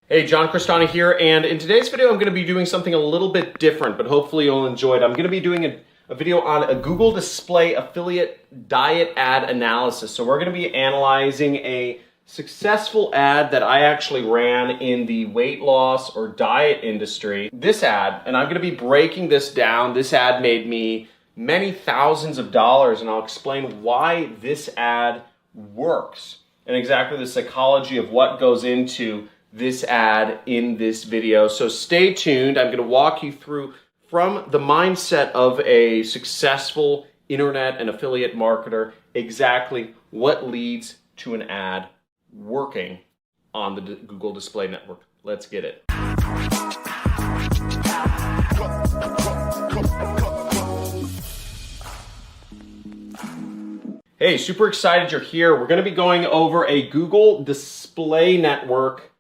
Hey, John Crestani here, and in today's video I'm going to be doing something a little bit different, but hopefully you'll enjoy it. I'm going to be doing a video on a Google Display affiliate diet ad analysis. So we're going to be analyzing a successful ad that I actually ran in the weight loss or diet industry. This ad, and I'm going to be breaking this down. This ad made me many thousands of dollars, and I'll explain why this ad works and exactly the psychology of what goes into this ad in this video. So stay tuned. I'm going to walk you through from the mindset of a successful internet and affiliate marketer exactly what leads to an ad working on the Google Display Network. Let's get it. Hey, super excited you're here. We're going to be going over a Google Display Network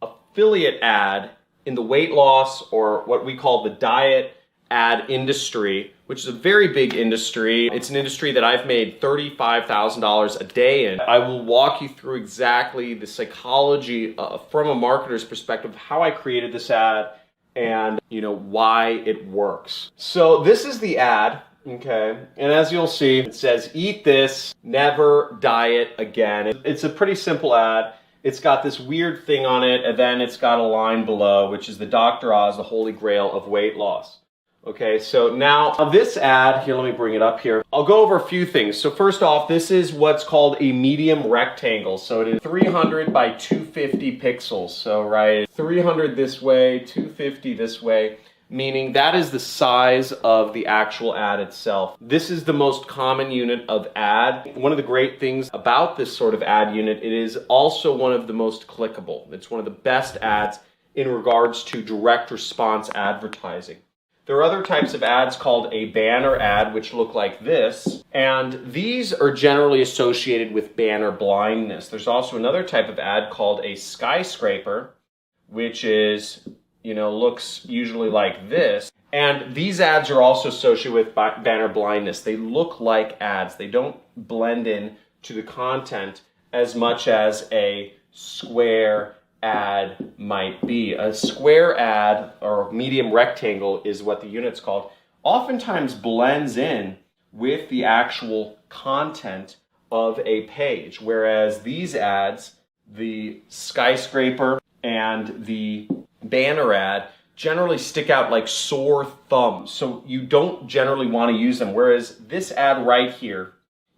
affiliate ad in the weight loss, or what we call the diet ad industry, which is a very big industry. It's an industry that I've made $35,000 a day in. I will walk you through exactly the psychology from a marketer's perspective, how I created this ad and why it works. So this is the ad. Okay, and as you'll see, it says, "Eat this, never diet again." It's a pretty simple ad. It's got this weird thing on it, and then it's got a line below, which is the Dr. Oz, the holy grail of weight loss. Okay, so now this ad, here, let me bring it up here. I'll go over a few things. So first off, this is what's called a medium rectangle. So it is 300 by 250 pixels. So, right, 300 this way, 250 this way, meaning that is the size of the actual ad itself. This is the most common unit of ad. One of the great things about this sort of ad unit, it is also one of the most clickable. It's one of the best ads in regards to direct response advertising. There are other types of ads called a banner ad, which look like this, and these are generally associated with banner blindness. There's also another type of ad called a skyscraper, which is looks usually like this. And these ads are also associated with banner blindness. They look like ads. They don't blend in to the content as much as a square ad might be. A square ad, or medium rectangle is what the unit's called, oftentimes blends in with the actual content of a page. Whereas these ads, the skyscraper and the banner ad, generally stick out like sore thumbs, so you don't generally want to use them, whereas this ad right here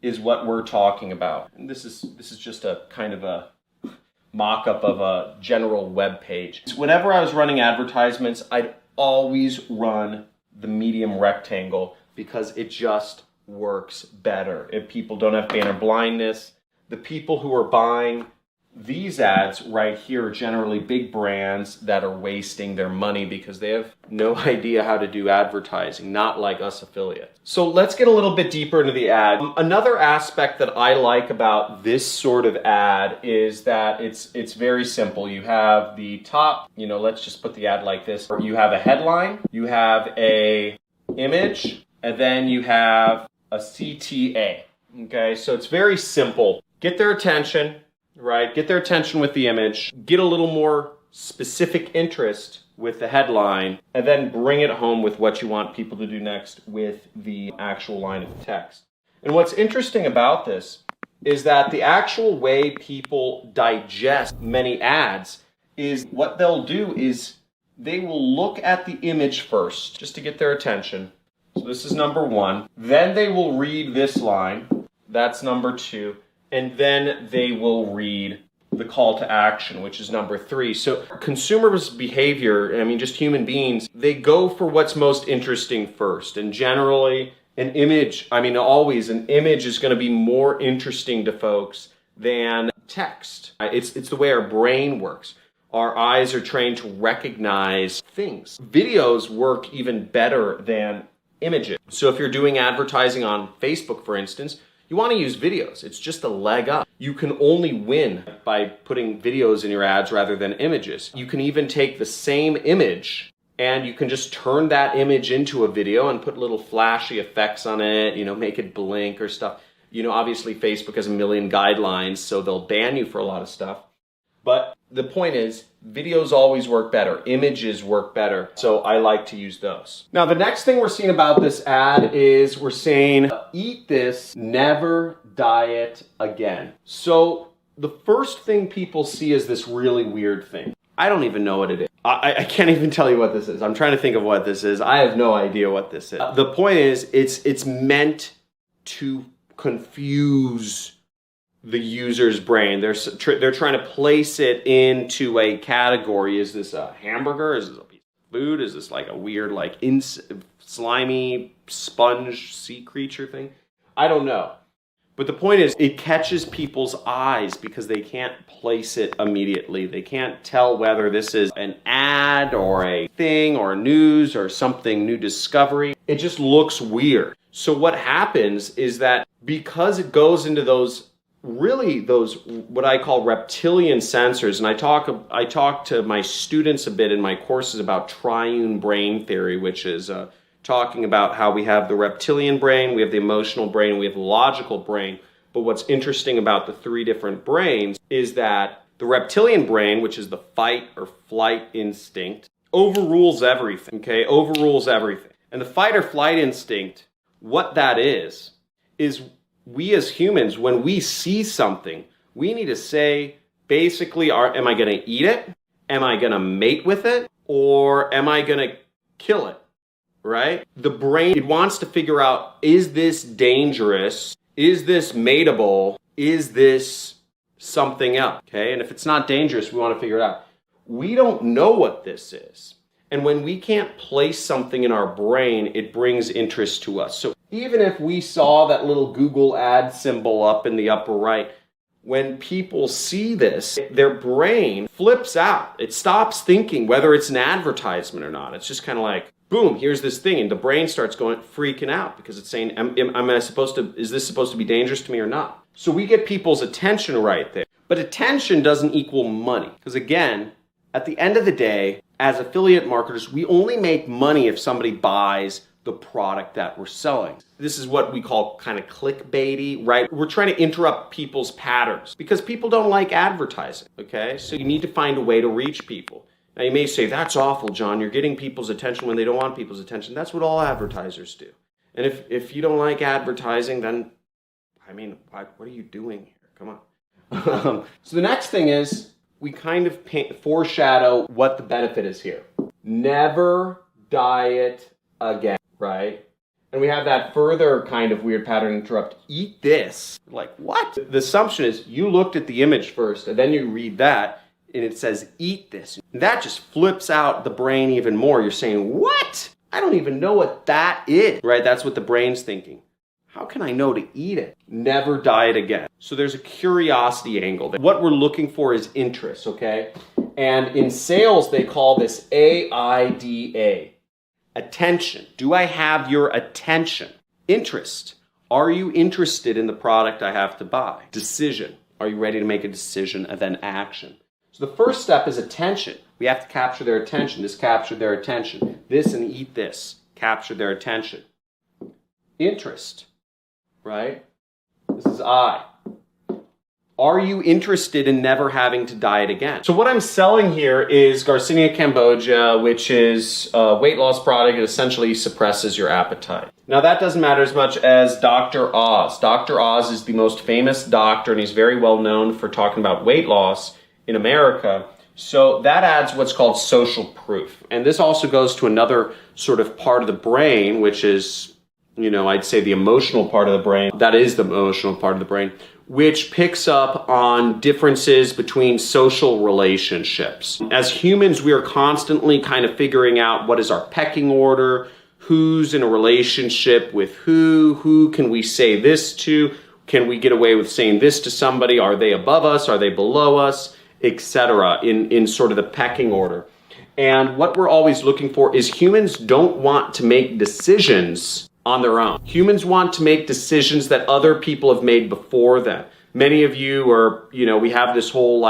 is what we're talking about. And this is just a kind of a mock-up of a general web page. Whenever I was running advertisements, I'd always run the medium rectangle because it just works better. If people don't have banner blindness, the people who are buying these ads right here are generally big brands that are wasting their money because they have no idea how to do advertising, not like us affiliates. So let's get a little bit deeper into the ad. Another aspect that I like about this sort of ad is that it's very simple. You have the top, let's just put the ad like this. You have a headline, you have a image, and then you have a CTA. Okay, so it's very simple. Get their attention. Right, get their attention with the image, get a little more specific interest with the headline, and then bring it home with what you want people to do next with the actual line of text. And what's interesting about this is that the actual way people digest many ads is what they'll do is they will look at the image first, just to get their attention. So this is number one. Then they will read this line. That's number two. And then they will read the call to action, which is number three. So consumers' behavior, just human beings, they go for what's most interesting first. And generally, always an image is going to be more interesting to folks than text. It's the way our brain works. Our eyes are trained to recognize things. Videos work even better than images. So if you're doing advertising on Facebook, for instance, you want to use videos. It's just a leg up. You can only win by putting videos in your ads rather than images. You can even take the same image and you can just turn that image into a video and put little flashy effects on it, make it blink or stuff. Obviously Facebook has a million guidelines, so they'll ban you for a lot of stuff. But the point is, videos always work better. Images work better. So I like to use those. Now, the next thing we're seeing about this ad is we're saying, eat this, never diet again. So the first thing people see is this really weird thing. I don't even know what it is. I can't even tell you what this is. I'm trying to think of what this is. I have no idea what this is. The point is, it's meant to confuse the user's brain. They're trying to place it into a category. Is this a hamburger? Is this a piece of food? Is this like a weird, like slimy sponge sea creature thing? I don't know. But the point is, it catches people's eyes because they can't place it immediately. They can't tell whether this is an ad or a thing or news or something, new discovery. It just looks weird. So what happens is that because it goes into those what I call reptilian sensors, and I talk to my students a bit in my courses about triune brain theory, which is talking about how we have the reptilian brain, we have the emotional brain, we have the logical brain. But what's interesting about the three different brains is that the reptilian brain, which is the fight or flight instinct, overrules everything, okay? Overrules everything. And the fight or flight instinct, what that is we as humans, when we see something, we need to say, basically, am I going to eat it? Am I going to mate with it? Or am I going to kill it? Right? The brain, it wants to figure out, is this dangerous? Is this mateable? Is this something else? Okay? And if it's not dangerous, we want to figure it out. We don't know what this is. And when we can't place something in our brain, it brings interest to us. So even if we saw that little Google ad symbol up in the upper right, when people see this, their brain flips out. It stops thinking whether it's an advertisement or not. It's just kind of like, boom, here's this thing. And the brain starts freaking out because it's saying, is this supposed to be dangerous to me or not? So we get people's attention right there. But attention doesn't equal money. Because again, at the end of the day, as affiliate marketers, we only make money if somebody buys the product that we're selling. This is what we call kind of clickbaity, right? We're trying to interrupt people's patterns because people don't like advertising, okay? So you need to find a way to reach people. Now you may say, that's awful, John. You're getting people's attention when they don't want people's attention. That's what all advertisers do. And if you don't like advertising, then, I mean, what are you doing here? Come on. So the next thing is, we kind of foreshadow what the benefit is here. Never diet again, right? And we have that further kind of weird pattern interrupt. Eat this. Like, what? The assumption is you looked at the image first, and then you read that, and it says, eat this. And that just flips out the brain even more. You're saying, what? I don't even know what that is, right? That's what the brain's thinking. How can I know to eat it? Never diet again. So there's a curiosity angle. What we're looking for is interest, okay? And in sales, they call this AIDA. Attention. Do I have your attention? Interest. Are you interested in the product I have to buy? Decision. Are you ready to make a decision and then action? So the first step is attention. We have to capture their attention. This captured their attention. This and eat this captured their attention. Interest. Right? This is I. Are you interested in never having to diet again? So what I'm selling here is Garcinia Cambogia, which is a weight loss product. It essentially suppresses your appetite. Now that doesn't matter as much as Dr. Oz. Dr. Oz is the most famous doctor, and he's very well known for talking about weight loss in America. So that adds what's called social proof. And this also goes to another sort of part of the brain, which is, I'd say the emotional part of the brain. That is the emotional part of the brain, which picks up on differences between social relationships. As humans, we are constantly kind of figuring out what is our pecking order, who's in a relationship with who can we say this to, can we get away with saying this to somebody, are they above us, are they below us, etc. in sort of the pecking order. And what we're always looking for is humans don't want to make decisions on their own. Humans want to make decisions that other people have made before them. Many of you are, we have this whole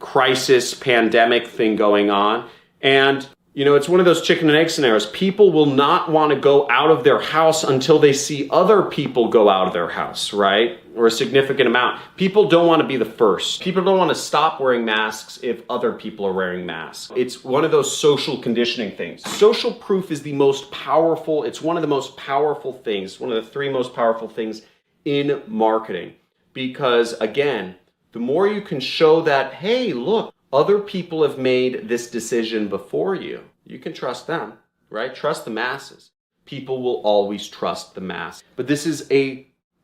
crisis pandemic thing going on. And You know, it's one of those chicken and egg scenarios. People will not want to go out of their house until they see other people go out of their house, right? Or a significant amount. People don't want to be the first. People don't want to stop wearing masks if other people are wearing masks. It's one of those social conditioning things. Social proof is the most powerful, it's one of the most powerful things, one of the 3 most powerful things in marketing. Because again, the more you can show that, hey, look, other people have made this decision before you. You can trust them, right? Trust the masses. People will always trust the mass. But this is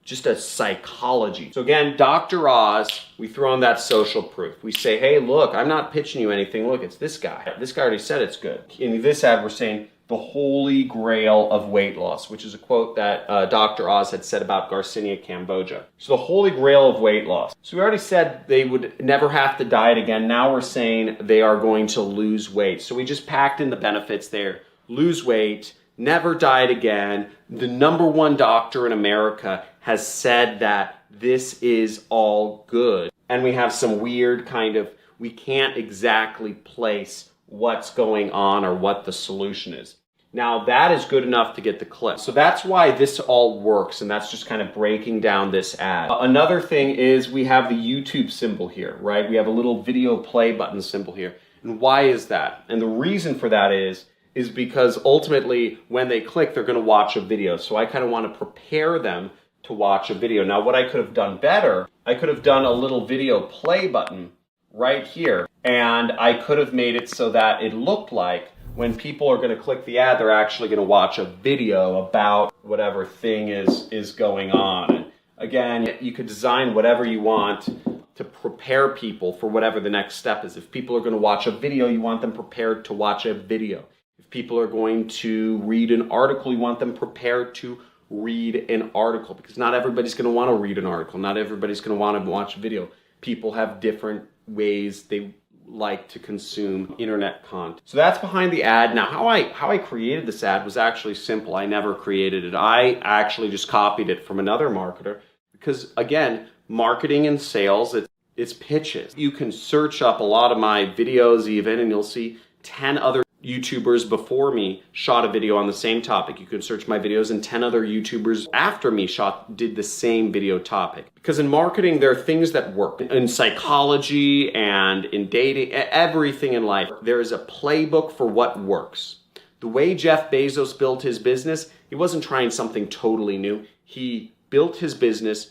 just a psychology. So again, Dr. Oz, we throw in that social proof. We say, hey, look, I'm not pitching you anything. Look, it's this guy. This guy already said it's good. In this ad, we're saying the holy grail of weight loss, which is a quote that Dr. Oz had said about Garcinia Cambogia. So the holy grail of weight loss. So we already said they would never have to diet again. Now we're saying they are going to lose weight. So we just packed in the benefits there. Lose weight, never diet again. The #1 doctor in America has said that this is all good. And we have some weird we can't exactly place what's going on or what the solution is. Now that is good enough to get the click. So that's why this all works, and that's just kind of breaking down this ad. Another thing is we have the YouTube symbol here, right? We have a little video play button symbol here. And why is that? And the reason for that is because ultimately when they click, they're gonna watch a video. So I kind of want to prepare them to watch a video. Now what I could have done better, I could have done a little video play button right here, and I could have made it so that it looked like when people are going to click the ad, they're actually going to watch a video about whatever thing is going on. And again, you could design whatever you want to prepare people for whatever the next step is. If people are going to watch a video, you want them prepared to watch a video. If people are going to read an article, you want them prepared to read an article, because not everybody's going to want to read an article. Not everybody's going to want to watch a video. People have different ways they like to consume internet content. So that's behind the ad. Now how I created this ad was actually simple. I never created it. I actually just copied it from another marketer, because again, marketing and sales, it's pitches. You can search up a lot of my videos even, and you'll see 10 other YouTubers before me shot a video on the same topic. You can search my videos, and 10 other YouTubers after me did the same video topic. Because in marketing, there are things that work. In psychology and in dating, everything in life, there is a playbook for what works. The way Jeff Bezos built his business, he wasn't trying something totally new. He built his business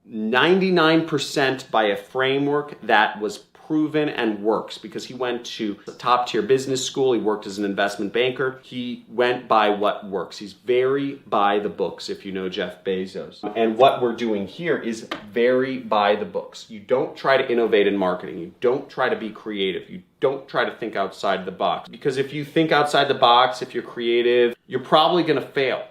99% by a framework that was proven and works, because he went to a top-tier business school. He worked as an investment banker. He went by what works. He's very by the books, if you know Jeff Bezos. And what we're doing here is very by the books. You don't try to innovate in marketing. You don't try to be creative. You don't try to think outside the box. Because if you think outside the box, if you're creative, you're probably going to fail.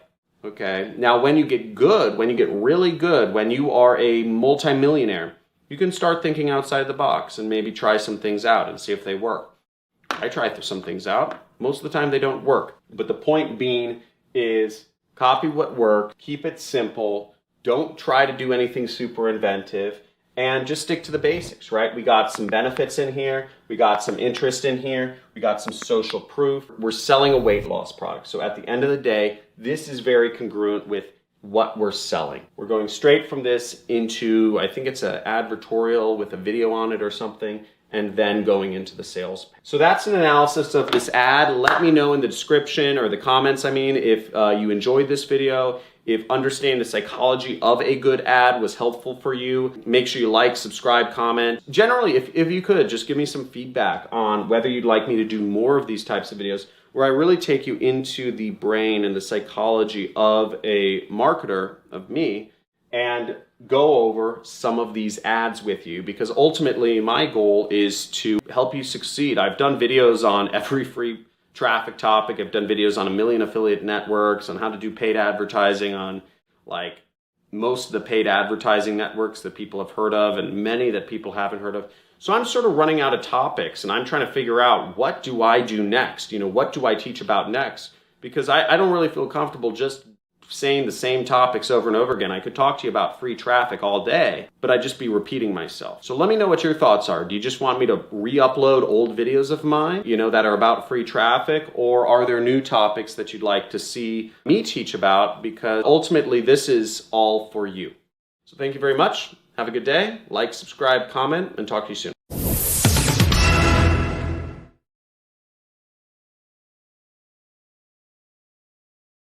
Okay? Now, when you get good, when you get really good, when you are a multimillionaire, you can start thinking outside the box and maybe try some things out and see if they work. I try some things out. Most of the time they don't work. But the point being is copy what works, keep it simple, don't try to do anything super inventive, and just stick to the basics, right? We got some benefits in here, we got some interest in here, we got some social proof. We're selling a weight loss product. So at the end of the day, this is very congruent with what we're selling. We're going straight from this into, I think it's an advertorial with a video on it or something, and then going into the sales. So that's an analysis of this ad. Let me know in the description or the comments, if you enjoyed this video, if understanding the psychology of a good ad was helpful for you. Make sure you like, subscribe, comment. Generally, if you could, just give me some feedback on whether you'd like me to do more of these types of videos, where I really take you into the brain and the psychology of a marketer, of me, and go over some of these ads with you, because ultimately my goal is to help you succeed. I've done videos on every free traffic topic. I've done videos on 1 million affiliate networks, on how to do paid advertising on like most of the paid advertising networks that people have heard of, and many that people haven't heard of. So I'm sort of running out of topics, and I'm trying to figure out, what do I do next? What do I teach about next? Because I don't really feel comfortable just saying the same topics over and over again. I could talk to you about free traffic all day, but I'd just be repeating myself. So let me know what your thoughts are. Do you just want me to re-upload old videos of mine, that are about free traffic, or are there new topics that you'd like to see me teach about? Because ultimately this is all for you. So thank you very much. Have a good day. Like, subscribe, comment, and talk to you soon.